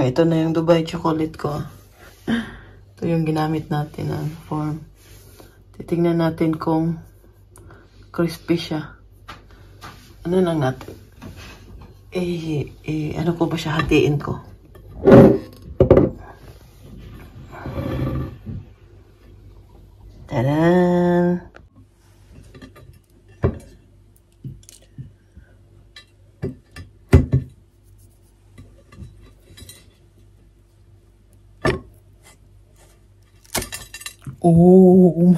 ito na yung Dubai chocolate ko. Ito yung ginamit natin na form. Titingnan natin kung crispy siya. Ano lang natin? Ano ko ba siya? Hatiin ko. Tadaan! Oh!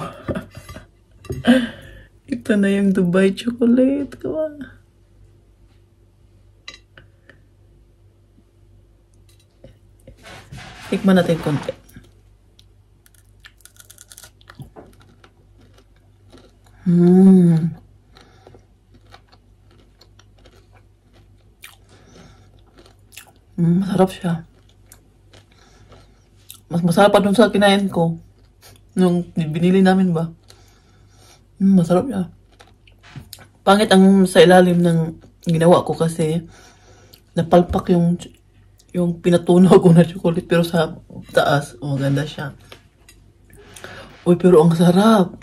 Ito na yung Dubai chocolate. Come on. Tikman natin konti. Masarap siya. Mas masarap pa dun sa kinain ko. Nung binili namin ba? Masarap siya. Pangit ang sa ilalim ng ginawa ko kasi napalpak yung pinatunaw ko na chocolate, pero sa taas, maganda siya. Uy, pero ang sarap.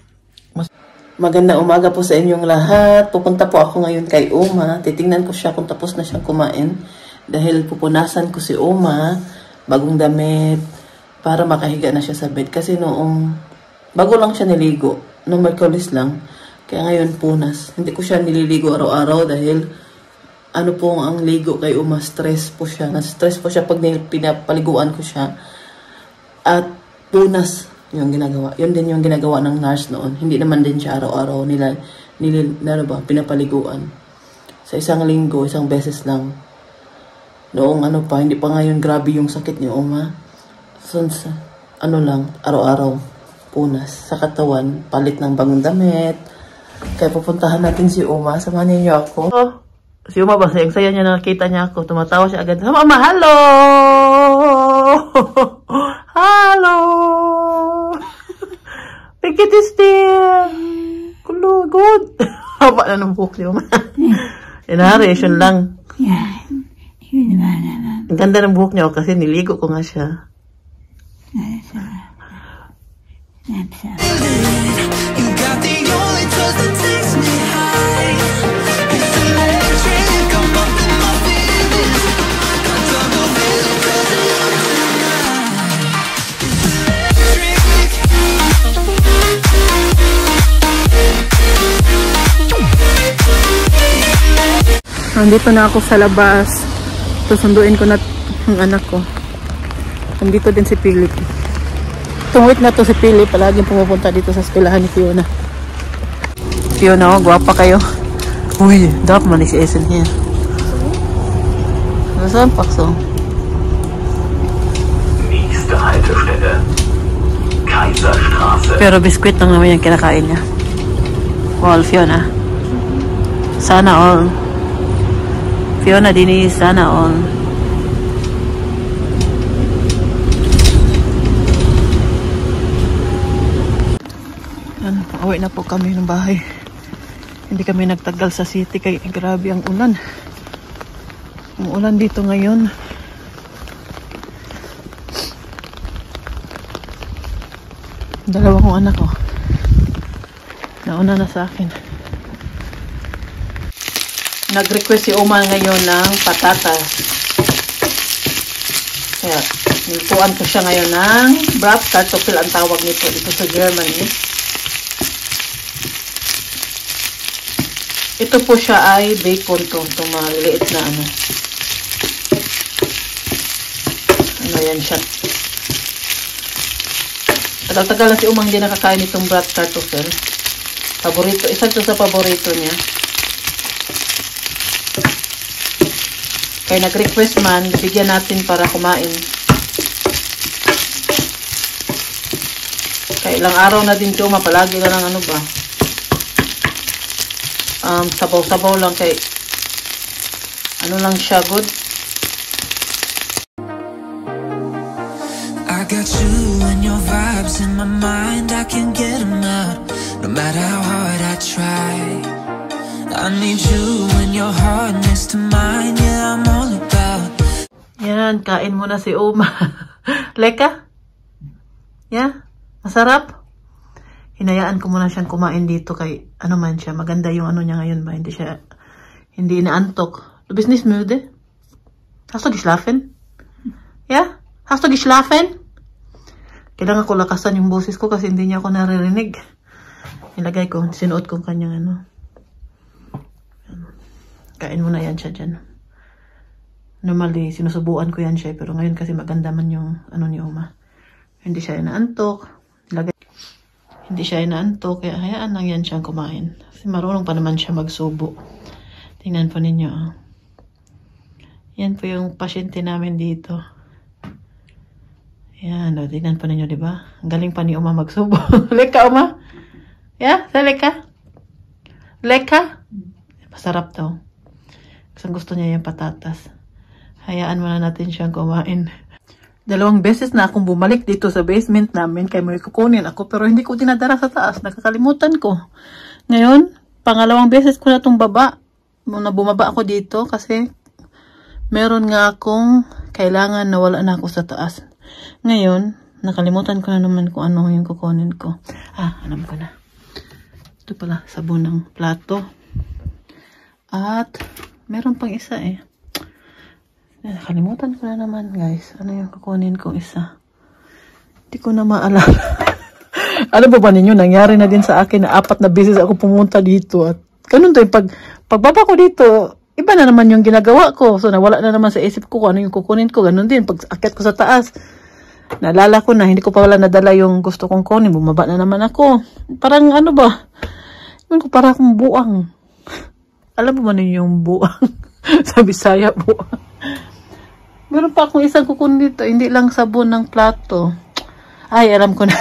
Magandang umaga po sa inyong lahat. Pupunta po ako ngayon kay Uma. Titingnan ko siya kung tapos na siyang kumain. Dahil pupunasan ko si Uma, bagong damit, para makahiga na siya sa bed. Kasi noong, bago lang siya niligo. Noong Merkulis lang. Kaya ngayon punas. Hindi ko siya nililigo araw-araw dahil ano po ang ligo kay Uma, stress po siya. Na-stress po siya pag pinapaliguan ko siya. At punas yung ginagawa. Yun din yung ginagawa ng nurse noon. Hindi naman din siya araw-araw pinapaliguan. Sa isang linggo, isang beses lang. Noong ano pa, hindi pa ngayon grabe yung sakit ni Uma. So, araw-araw, punas sa katawan, palit ng bagong damit. Kaya pupuntahan natin si Uma. Samahan niyo ako. Si Uma ba, saya niya nakita niya ako. Tumatawa siya agad. Mama, hello! Hello! Pikit is there! Good. Haba na ng buhok ni Uma. Inharation lang. Ang ganda ng buhok niya kasi niligo ko nga siya. Nandito na ako sa labas. Susunduin ko na ang anak ko. Nandito din si Philip. Tungwit na to si Philip. Palaging pumupunta dito sa eskwelahan ni Fiona. Fiona, guwapa kayo. Uy, darf man nicht essen hier. Das ist einfach so. Nächste Haltestelle. Kaiserstraße. Pero biskwit lang naman yung kinakain niya. Well, Fiona. Sana all. Fiona din sana all. Pauwi na po kami ng bahay. Hindi kami nagtagal sa city kay grabe ang ulan. Ang ulan dito ngayon. Dalawa kong anak ko. Nauna na sa akin. Nag-request si Uma ngayon ng patatas. Kaya, nilutuan ko siya ngayon ng Bratkartoffel ang tawag nito dito sa Germany. Ito po siya ay bacon to. Itong maliliit na ano. Ano yan siya. Tagal-tagal na si Uma hindi nakakain itong Bratkartoffel. Paborito. Isa ito sa paborito niya. Kaya nag-request man, bigyan natin para kumain. Kaya ilang araw na din Uma, palagi na lang ano ba. Sabaw-sabaw lang kay ano lang siya, good. I got you and your vibes in my mind, I can't get them out, no matter how hard I try. I need you and your heart next to mine, yeah, I'm all about. Yeah, Yan, kain muna si Uma. Leka? Yeah? Masarap? Hinayaan ko muna siyang kumain dito kay ano man siya. Maganda yung ano niya ngayon ba? Hindi inaantok. Du bist nicht müde? Hast du geschlafen? Yeah? Hast du geschlafen? Kailangan ko lakasan yung boses ko kasi hindi niya ako naririnig. Ilagay ko, sinuot ko kanyang ano. Kain muna yan siya dyan. Normally, sinusubuan ko yan siya. Pero ngayon kasi maganda man yung ano ni Uma. Hindi siya inaantok. Hindi siya inaantok. Kaya hayaan lang yan siyang kumain. Kasi marunong pa naman siya magsubo. Tingnan po ninyo. Oh. Yan po yung pasyente namin dito. Yan. Oh, tingnan po ninyo, diba? Ang galing pa ni Uma magsubo. Leka, Uma? Yeah? Sa leka? Leka? Masarap daw. Kasi gusto niya yung patatas. Hayaan muna natin siyang kumain. 2 beses na akong bumalik dito sa basement namin kaya may kukunin ako pero hindi ko dinadala sa taas. Nakakalimutan ko. Ngayon, 2nd beses ko na itong baba. Muna bumaba ako dito kasi meron nga akong kailangan na wala na ako sa taas. Ngayon, nakalimutan ko na naman kung ano yung kukunin ko. Alam ko na. Ito pala, sabon ng plato. At meron pang isa eh. Nakalimutan ko na naman guys. Ano yung kukunin kong isa? Hindi ko na maalala. Ano ba ninyo? Nangyari na din sa akin na 4 na beses ako pumunta dito. At ganun to yung pagbaba ko dito, iba na naman yung ginagawa ko. So nawala na naman sa isip ko kung ano yung kukunin ko. Ganun din. Pag akyat ko sa taas, naalala ko na hindi ko pa wala nadala yung gusto kong kunin. Bumaba na naman ako. Parang ano ba? Parang akong buang. Alam mo ba ninyo yung buang? Sa Bisaya, buang. Meron pa akong isang kukunin dito. Hindi lang sabon ng plato. Ay, alam ko na.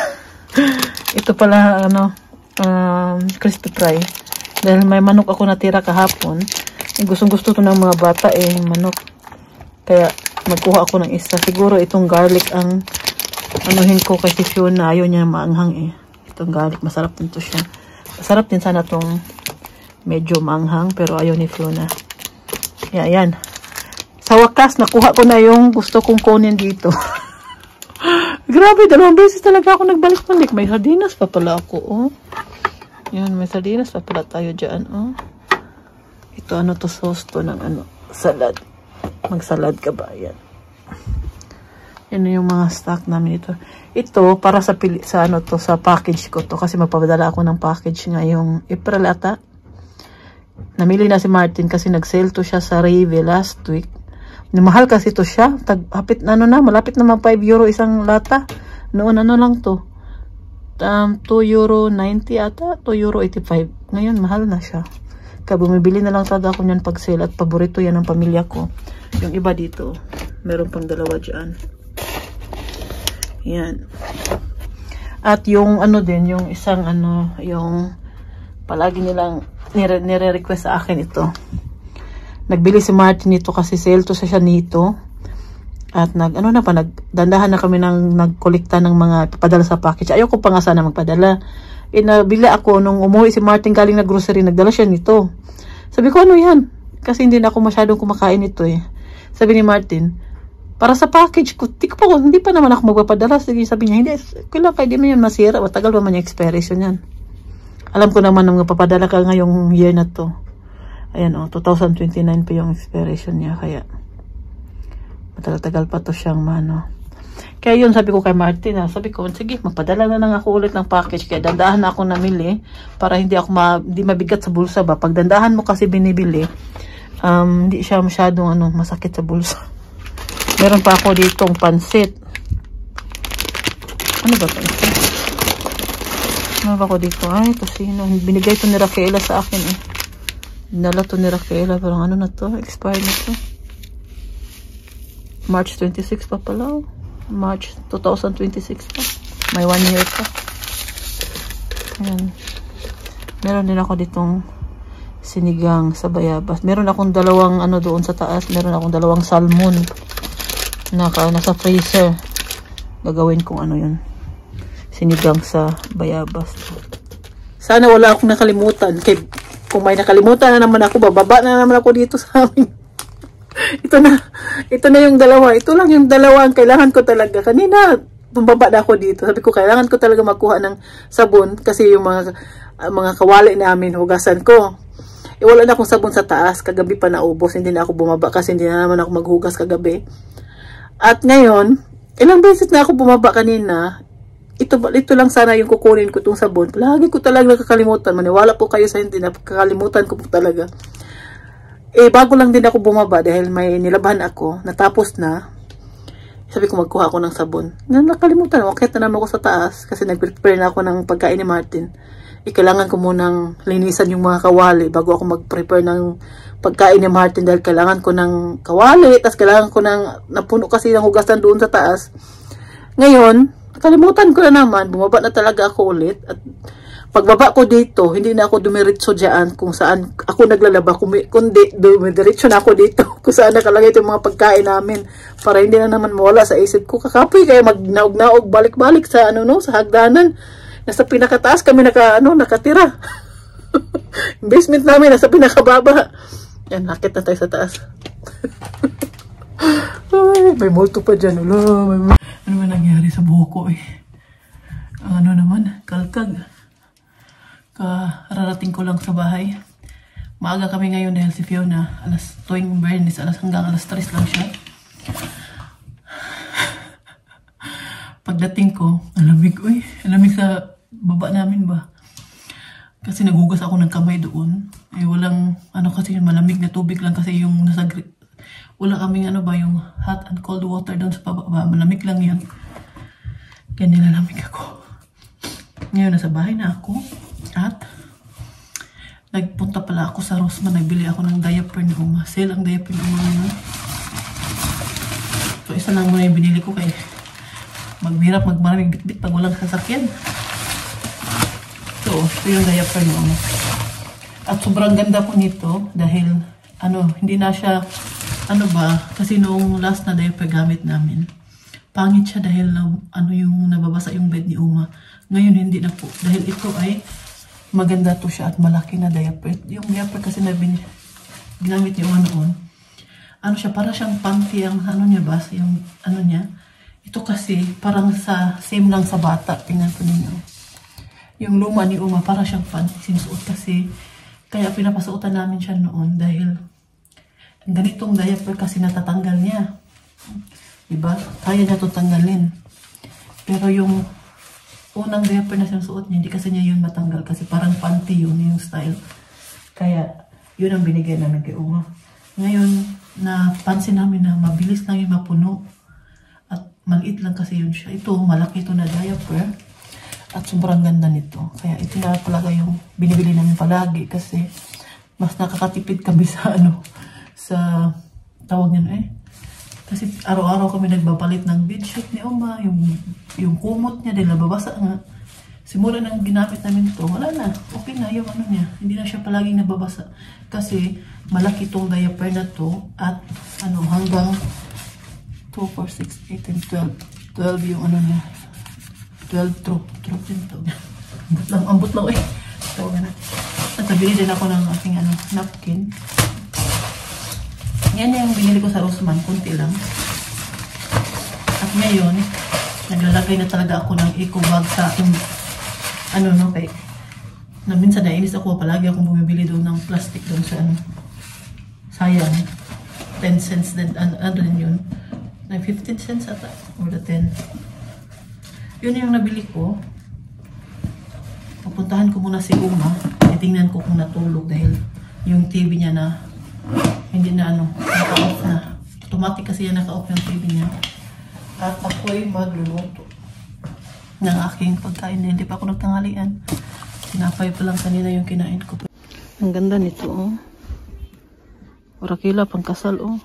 Ito pala, crispy fry. Dahil may manok ako natira kahapon. Gustong-gusto to ng mga bata manok. Kaya, magkuha ako ng isa. Siguro itong garlic ang anuhin ko kay si Fiona. Ayaw niya maanghang Itong garlic, masarap din to siya. Masarap din sana tong medyo maanghang. Pero ayaw ni Fiona. Kaya, yan. Sa wakas, nakuha ko na yung gusto kong kunin dito. Grabe, 2 beses talaga ako nagbalik-balik. May sardinas pa pala ako, Yan, may sardinas pa pala tayo dyan, Ito, to sauce to ng salad. Magsalad ka ba? Yan. Yan yung mga stock namin ito. Ito, para sa sa package ko to. Kasi magpapadala ako ng package ngayong April ata. Namili na si Martin kasi nag-sale to siya sa Rave last week. Mahal kasi to siya. Malapit na mag 5 euro isang lata. Noon lang to. €2.90 ata. €2.85. Ngayon, mahal na siya. Kaya bumibili na lang talaga ako niyan pag sale. At paborito yan ng pamilya ko. Yung iba dito. Meron pang 2 dyan. Yan. At yung din, yung isang yung palagi nilang nire-request sa akin ito. Nagbili si Martin nito kasi sale to siya nito. At nagdandahan na kami nagkolekta ng mga papadala sa package. Ayoko pa nga sana magpadala. Nabili ako nung umuwi si Martin galing na grocery, nagdala siya nito. Sabi ko, ano yan? Kasi hindi na ako masyadong kumakain nito Sabi ni Martin, para sa package ko, hindi pa naman ako magpapadala. Sabi niya, hindi, kailan kayo di man yan masira. Matagal pa man yung expiration yan. Alam ko naman nung papadala ka ngayong year na to. Ayan 2029 pa yung expiration niya. Kaya, matagal-tagal pa to siyang Kaya yun, sabi ko kay Martin, sabi ko, sige, magpadala na lang ako ulit ng package. Kaya dandahan na ako namili para hindi mabigat sa bulsa ba. Pag dandahan mo kasi binibili, hindi siya masyadong masakit sa bulsa. Meron pa ako ditong pansit. Ano ba ito? Ano ba ako dito? Ay, tosino. Binigay ito ni Raquela sa akin Dinala to ni Raquela. Parang na to? Expired na to. March 26 pa pala. March 2026 pa. May 1 year pa. Ayan. Meron din ako ditong sinigang sa bayabas. Meron akong 2 doon sa taas. Meron akong 2 salmon. Nasa freezer. Gagawin kong yun. Sinigang sa bayabas. Sana wala akong nakalimutan. Kung may nakalimutan na naman ako, bababa na naman ako dito sa amin. Ito na yung dalawa. Ito lang yung dalawa ang kailangan ko talaga. Kanina, bumaba na ako dito. Sabi ko, kailangan ko talaga magkuha ng sabon kasi yung mga kawali namin, hugasan ko. Wala na akong sabon sa taas. Kagabi pa naubos. Hindi na ako bumaba kasi hindi na naman ako maghugas kagabi. At ngayon, ilang beses na ako bumaba kanina. Ito lang sana yung kukunin ko itong sabon. Lagi ko talaga nakakalimutan. Maniwala po kayo sa hindi, nakakalimutan ko po talaga. Bago lang din ako bumaba dahil may nilabahan ako. Natapos na. Sabi ko magkuha ako ng sabon. Nakalimutan. Okay na naman ako sa taas kasi nag-prepare na ako ng pagkain ni Martin. Kailangan ko munang linisan yung mga kawali bago ako mag-prepare ng pagkain ni Martin dahil kailangan ko ng kawali. Tapos kailangan ko ng napuno kasi ng hugasan doon sa taas. Ngayon, nakalimutan ko na naman. Bumaba na talaga ako ulit. At pagbaba ko dito, hindi na ako dumiretso dyan kung saan ako naglalaba. Kundi dumiretso na ako dito kung saan nakalagay itong mga pagkain namin. Para hindi na naman mawala sa isip ko. Kakapoy kaya magnaog-naog, balik-balik sa sa hagdanan. Nasa pinakataas kami nakatira. Basement namin, nasa pinakababa. Yan, nakit na tayo sa taas. Ay, may multo pa dyan. Ano ba nangyari sa buhok ko Ano naman, kalkag. Kararating ko lang sa bahay. Maaga kami ngayon dahil si Fiona, tuwing Bernis, hanggang alas 3 lang siya. Pagdating ko, alamig sa baba namin ba? Kasi naghugas ako ng kamay doon. Walang, kasi malamig na tubig lang kasi yung wala kaming yung hot and cold water doon sa baba ba? Malamig lang yun. Kaya nilalamig ako. Ngayon, nasa bahay na ako. At nagpunta pala ako sa Rossmann. Nagbili ako ng diaper ni Uma. Sale ang diaper ni Uma ngayon. So, isa lang muna yung binili ko kaya maghirap magmaraming bitbit pag walang sasakyan. So, ito yung diaper ni Uma. At sobrang ganda po nito dahil hindi na siya kasi noong last na diaper gamit namin. Pangit siya dahil yung nababasa yung bed ni Uma. Ngayon hindi na po. Dahil ito ay maganda to siya at malaki na diaper. Yung diaper kasi na ginamit niya noon. Siya, para siyang panty ang niya ba? Yung niya. Ito kasi parang same lang sa bata. Tingnan po ninyo. Yung luma ni Uma para siyang panty sinusuot kasi kaya pinapasuotan namin siya noon dahil ganitong diaper kasi natatanggal niya. Diba? Kaya niya itong tanggalin. Pero yung unang diaper na sinusuot niya, hindi kasi niya yun matanggal kasi parang panty yun yung style. Kaya yun ang binigay namin kay Uma. Ngayon, napansin namin na mabilis lang yung mapuno. At maliit lang kasi yun siya. Ito, malaki ito na diaper. At sobrang ganda nito. Kaya ito na talaga yung binibili namin palagi kasi mas nakakatipid kami sa sa tawag niya kasi araw-araw kami nagbabalit ng bedsheet ni Uma, yung kumot niya dahil nababasa nga. Simula nang ginamit namin ito, wala na, okay na yung niya. Hindi na siya palaging nababasa kasi malaki itong diaper na to at hanggang 2, 4, 6, 8, and 12 yung niya. 12 drop din ito. Ambot lang Tawag na. At nabili din ako ng aking napkin. Yan yung binili ko sa Rossmann, kunti lang. At ngayon, naglalagay na talaga ako ng eco bag sa aking, kay, minsan nainis ako, palagi akong bumibili doon ng plastic doon sa, sayang, 10 cents din, din yun, 15 cents ata, or the 10. Yun yung nabili ko. Papuntahan ko muna si Uma, titingnan ko kung natulog dahil yung TV niya na, hindi na naka-off na. Automatic kasi yan naka-off yung TV niya. At ako'y magluluto ng aking pagkain. Hindi pa ako nagtanghalian. Sinapay pa lang kanina yung kinain ko. Ang ganda nito, Orakila, pangkasal, 9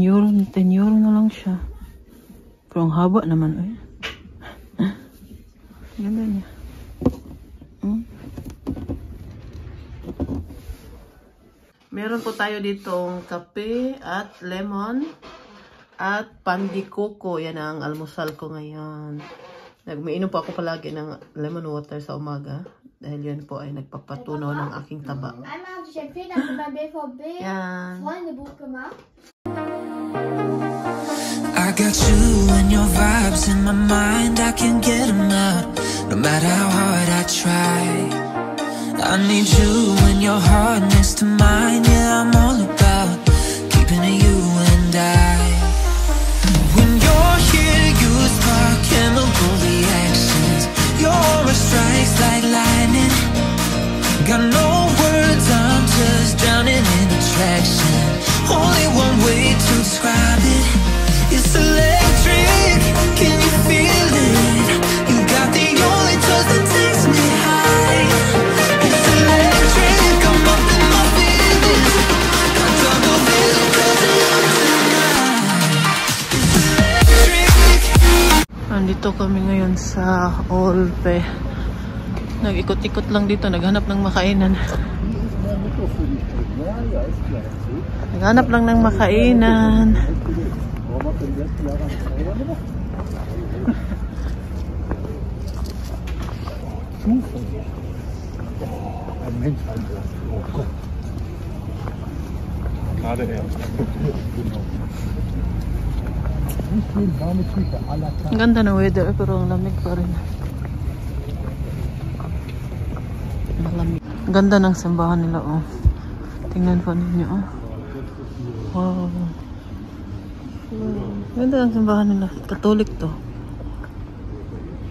euro, 10 euro na lang siya. Pero ang haba naman, Ganda niya. Meron po tayo ditong kape at lemon at pandikoko. Yan ang almusal ko ngayon. Umiinom po ako palagi ng lemon water sa umaga. Dahil yan po ay nagpapatunaw ng aking taba. Einmal hatte ich einen Fehler für mein BVB Yan. Freundebuch gemacht. I got you and your vibes in my mind, I can't get them out, no matter how hard I try. I need you and your heart next to mine, yeah, I'm all about keeping it you and I. When you're here, you spark chemical reactions, your aura strikes like lightning. Got no words, I'm just drowning in attraction. Only one way to describe it. It's electric, can you feel it? You got the only touch that takes me high. It's electric, I'm up in my feelings. Got double vision 'cause I'm tonight. It's electric. Andito kami ngayon sa Olpe. Nag-ikot-ikot lang dito, naghanap ng makainan. Naghanap lang ng makainan. Gerade erst. Ang ganda ng weather pero ang lamig pa rin. Malamig. Ang ganda ng simbahan nila, oh. Tingnan po ninyo, oh. Wow. Ganda ng simbahan nila. Katolik to.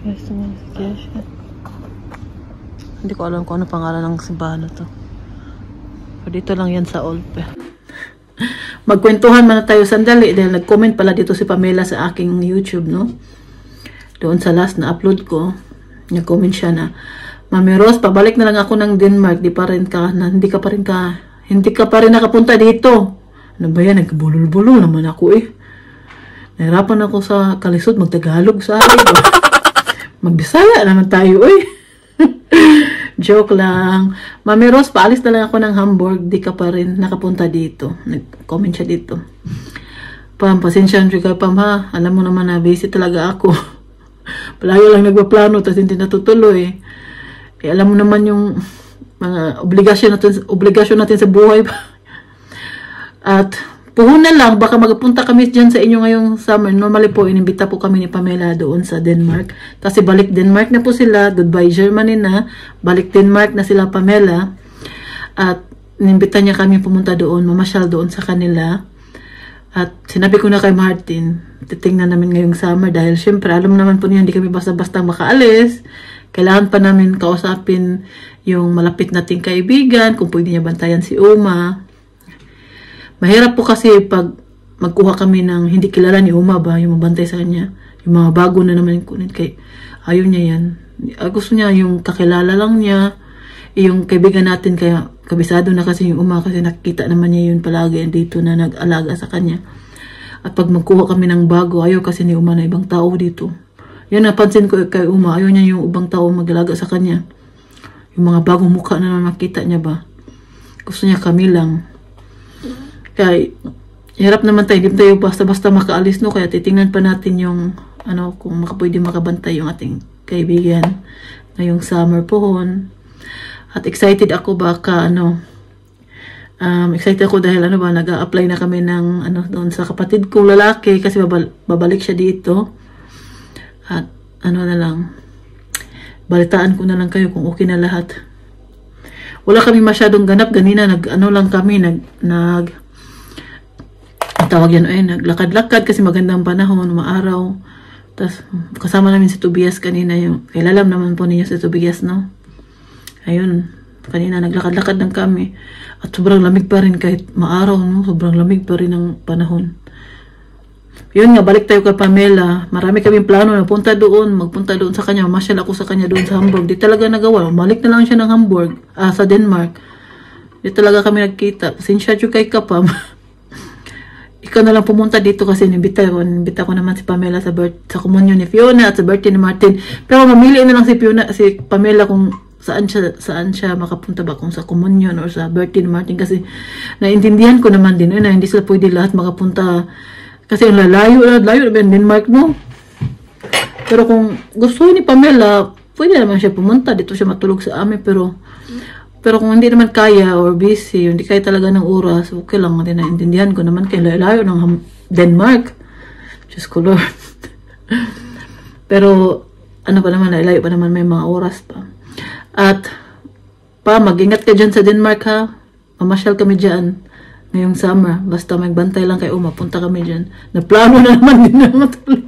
Yes, yes. Hindi ko alam kung ano pangalan ng simbahan na to. Pero dito lang yan sa Olpe. Magkwentuhan man na tayo sandali dahil nag-comment pala dito si Pamela sa aking YouTube, no? Doon sa last na upload ko, nag-comment siya na, Mami Rose, pabalik na lang ako ng Denmark, hindi ka pa rin nakapunta dito. Ano ba yan? Nagkabulol-bulol naman ako eh. Nahirapan ako sa kalisod, magtagalog sa akin. Magbisaya naman tayo eh. Joke lang. Mami Rose, paalis na lang ako ng Hamburg, di ka pa rin nakapunta dito. Nag-comment siya dito. Pam, pasensya nyo kayo, Pam ha. Alam mo naman na busy talaga ako. Palayo lang nagpaplano, tapos hindi natutuloy. Eh, alam mo naman yung mga obligasyon natin sa buhay. At puhunan lang, baka magpunta kami dyan sa inyo ngayong summer. Normally po, inimbita po kami ni Pamela doon sa Denmark. Kasi balik Denmark na po sila. Goodbye Germany na. Balik Denmark na sila Pamela. At inimbita niya kami pumunta doon, mamasyal doon sa kanila. At sinabi ko na kay Martin, titingnan namin ngayong summer dahil syempre alam naman po niya hindi kami basta-basta makaalis. Kailangan pa namin kausapin yung malapit nating kaibigan, kung pwede niya bantayan si Uma. Mahirap po kasi pag magkuha kami ng hindi kilala ni Uma ba, yung mabantay sa kanya. Yung mga bago na naman yung kunit kay ayaw niya yan. Gusto niya yung kakilala lang niya, yung kaibigan natin, kaya kabisado na kasi yung Uma kasi nakikita naman niya yun palagi dito na nag-alaga sa kanya. At pag magkuha kami ng bago, ayaw kasi ni Uma na ibang tao dito. Yan napansin ko kay Uma, ayaw niya yung ibang tao mag-alaga sa kanya. Yung mga bagong mukha na makita niya ba. Gusto niya kami lang. Kaya, hirap naman tayo, hindi tayo basta-basta makaalis, no? Kaya titingnan pa natin yung, kung pwede makabantay yung ating kaibigan ngayong summer pohon. At excited ako baka, excited ako dahil, nag-a-apply na kami ng, doon sa kapatid kong lalaki kasi babalik siya dito. At, na lang, balitaan ko na lang kayo kung okay na lahat. Wala kami masyadong ganap. Ganina, naglakad-lakad kasi magandang panahon, maaraw. Tapos, kasama namin si Tobias kanina. Kailalam naman po niya si Tobias, no? Ayun, kanina naglakad-lakad lang kami. At sobrang lamig pa rin kahit maaraw, no? Sobrang lamig pa rin ang panahon. Yun nga, balik tayo kay Pamela. Marami kaming plano na magpunta doon sa kanya. Masyal ako sa kanya doon sa Hamburg. Di talaga nagawa. Balik na lang siya ng Hamburg, sa Denmark. Di talaga kami nagkita. Pasensya dyo kay Kapam. Ikaw na lang pumunta dito kasi nibita ko naman si Pamela sa komunyon ni Fiona at sa birthday ni Martin. Pero mamili na lang si Pamela kung saan siya makapunta ba, kung sa komunyon or sa birthday ni Martin, kasi naintindihan ko naman din na hindi sila pwede lahat makapunta kasi ang layo na Denmark, no? Pero kung gusto ni Pamela, pwede naman siya pumunta. Dito siya matulog sa amin. Pero kung hindi naman kaya or busy, hindi kaya talaga ng oras, okay lang. Hindi naintindihan ko naman kaya layo ng Denmark. Diyos ko Lord. Pero, ano pa naman, layo pa naman, may mga oras pa. At, mag-ingat ka dyan sa Denmark ha. Mamasyal kami dyan ngayong summer. Basta magbantay lang kayo, mapunta kami dyan. Naplano na naman, din na matuloy.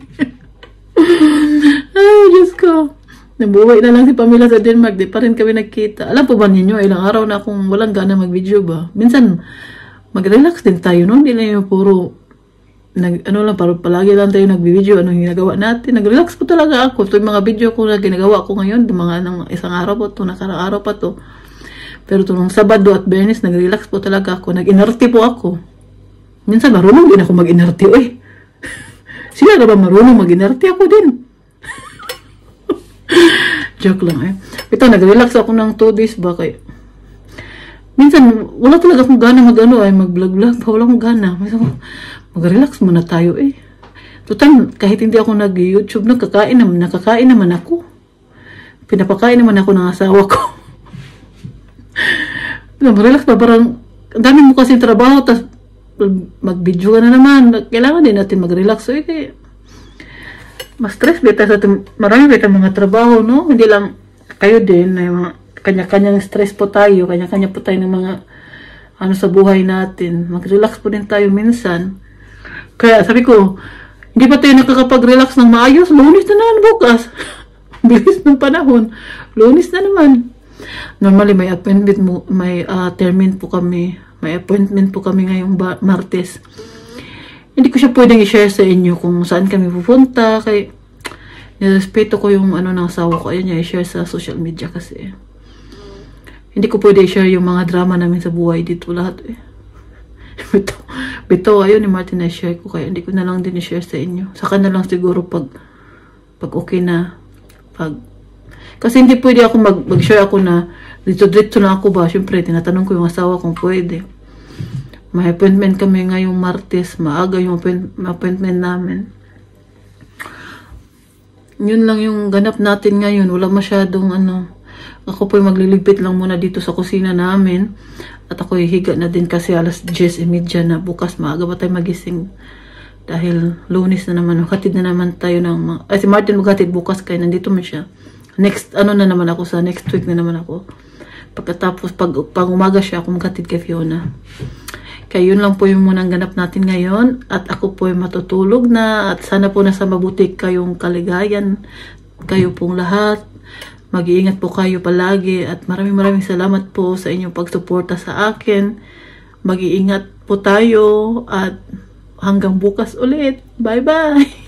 Ay, Diyos ko. Nabuhay na lang si Pamela sa Denmark, di pa rin kami nagkita. Alam po ba ninyo, ilang araw na akong walang gana mag-video ba? Minsan, mag-relax din tayo, no? Hindi na yung puro, palagi lang tayo nag-video, anong ginagawa natin. Nag-relax po talaga ako. Ito yung mga video ko na ginagawa ko ngayon, mga isang araw po ito, nakarang araw pa to. Pero ito nung Sabado at Biyernes, nag-relax po talaga ako. Nag-inerte po ako. Minsan, marunong din ako mag-inerte, eh. Sila na ba marunong mag-inerte? Ako din. Joke lang eh. Ito, nag-relax ako ng 2 days ba kay. Minsan, wala talaga akong gana mag-vlog-vlog. Wala akong gana. Mag-relax muna tayo eh. Total, kahit hindi ako nag-YouTube, nakakain naman ako. Pinapakain naman ako ng asawa ko. Mag-relax pa, parang, ang dami mo kasi trabaho, tas mag-video ka na naman. Kailangan din natin mag-relax. So, eh, mas stress beta sa marami beta mga trabaho, no? Hindi lang kayo din, may mga kanya-kanyang stress po tayo, kanya-kanya po tayo ng mga sa buhay natin. Mag-relax po din tayo minsan. Kaya sabi ko, hindi pa tayo nakakapag-relax ng maayos, Lunes na naman bukas. Bilis ng panahon. Lunes na naman. Normally may appointment may termin po kami. May appointment po kami ngayong Martes. Hindi ko siya pwedeng i-share sa inyo kung saan kami pupunta. Kaya, nirespeto ko yung ng asawa ko. Ayun niya, i-share sa social media kasi. Hindi ko pwede i-share yung mga drama namin sa buhay dito lahat eh. Bito, ayun ni Martin na-share ko. Kaya hindi ko na lang din i-share sa inyo. Saka na lang siguro pag okay na. Kasi hindi pwede ako mag-share ako na dito na ako ba. Siyempre, tinatanong ko yung asawa kung pwede. May appointment kami ngayong Martes. Maaga yung appointment namin. Yun lang yung ganap natin ngayon. Wala masyadong Ako po'y magliligpit lang muna dito sa kusina namin. At ako hihiga na din kasi alas 10:30 na bukas. Maaga pa tayo magising. Dahil Lunes na naman. Maghatid na naman tayo ng si Martin maghatid bukas kaya nandito man siya. Next, na naman ako sa next week na naman ako. Pagkatapos, pag umaga siya, ako maghatid kay Fiona. Kaya yun lang po yung munang ganap natin ngayon. At ako po ay matutulog na. At sana po nasa mabuti kayong kaligayan. Kayo pong lahat. Mag-iingat po kayo palagi. At maraming salamat po sa inyong pagsuporta sa akin. Mag-iingat po tayo. At hanggang bukas ulit. Bye-bye!